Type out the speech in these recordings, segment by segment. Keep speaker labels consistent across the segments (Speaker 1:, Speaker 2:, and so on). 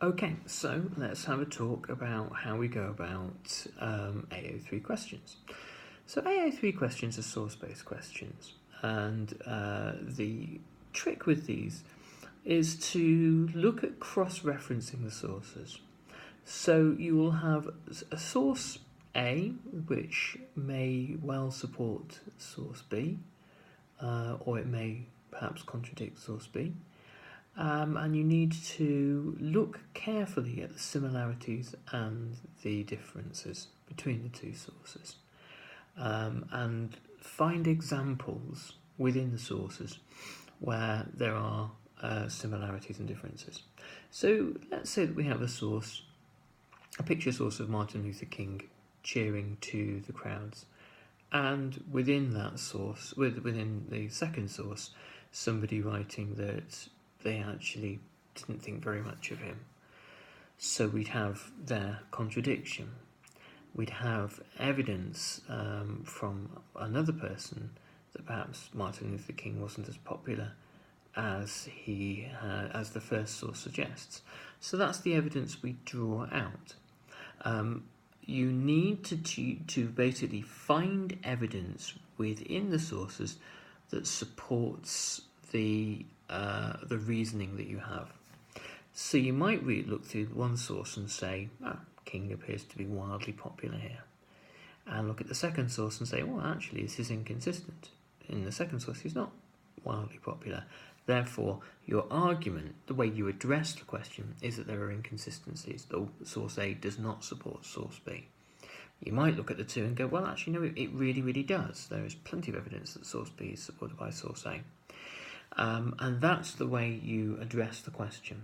Speaker 1: Okay, so let's have a talk about how we go about AO3 questions. So AO3 questions are source-based questions, and the trick with these is to look at cross-referencing the sources. So you will have a source A, which may well support source B, or it may perhaps contradict source B. And you need to look carefully at the similarities and the differences between the two sources, and find examples within the sources where there are similarities and differences. So let's say that we have a picture source of Martin Luther King cheering to the crowds, and within that source, within the second source, somebody writing that they actually didn't think very much of him. So we'd have their contradiction. We'd have evidence from another person that perhaps Martin Luther King wasn't as popular as as the first source suggests. So that's the evidence we draw out. You need to basically find evidence within the sources that supports the reasoning that you have. So you might look through one source and say, King appears to be wildly popular here. And look at the second source and say, well, actually, this is inconsistent. In the second source, he's not wildly popular. Therefore, your argument, the way you address the question, is that there are inconsistencies. The source A does not support source B. You might look at the two and go, well, actually, no, it really, really does. There is plenty of evidence that source B is supported by source A. And that's the way you address the question.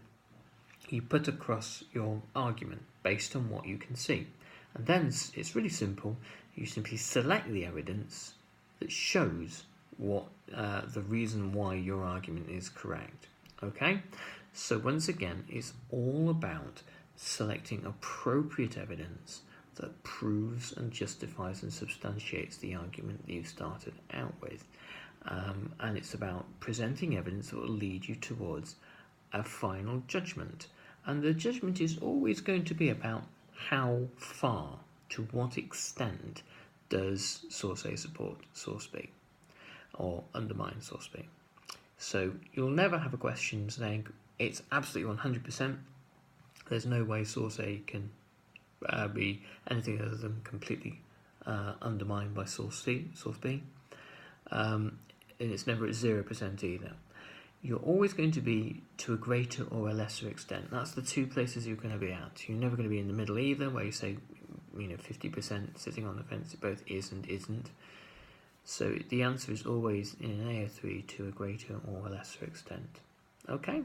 Speaker 1: You put across your argument based on what you can see. And then it's really simple. You simply select the evidence that shows what the reason why your argument is correct. Okay? So once again, it's all about selecting appropriate evidence that proves and justifies and substantiates the argument that you started out with. And it's about presenting evidence that will lead you towards a final judgment. And the judgment is always going to be about how far, to what extent does source A support source B or undermine source B. So you'll never have a question saying it's absolutely 100%. There's no way source A can be anything other than completely undermined by source B. And it's never at 0% either. You're always going to be to a greater or a lesser extent. That's the two places you're going to be at. You're never going to be in the middle either, where you say, 50% sitting on the fence. It both is and isn't. So the answer is always in an AO3 to a greater or a lesser extent. Okay?